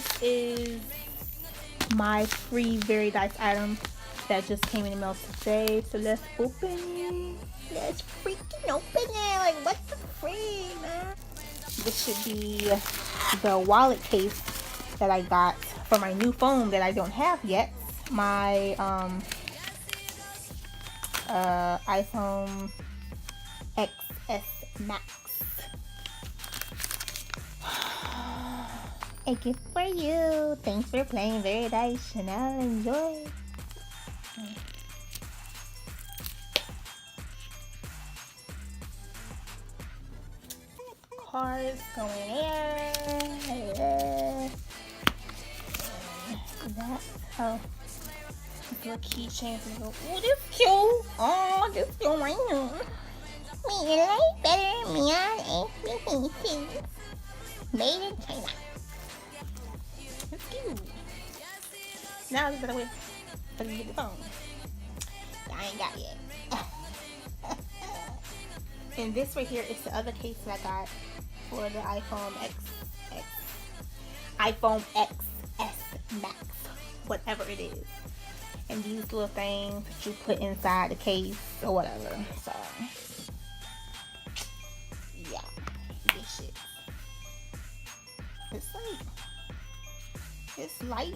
this is my free Verydice item that just came in the mail today. So let's open it. Let's freaking open it. Like, what the freak, man? This should be the wallet case that I got for my new phone that I don't have yet. My iPhone XS Max. A gift for you. Thanks for playing Verydice, Shenell. Enjoy. Cards going in. That. Oh. This little keychain. Oh, this cute. Oh, this cute right here. Me like better. Me on everything. Made in China. It's cute. Now I just gotta wait for you to get the phone. I ain't got it yet. And this right here is the other case that I got for the iPhone XS Max, whatever it is. And these little things that you put inside the case or whatever. So yeah, this shit. It's light.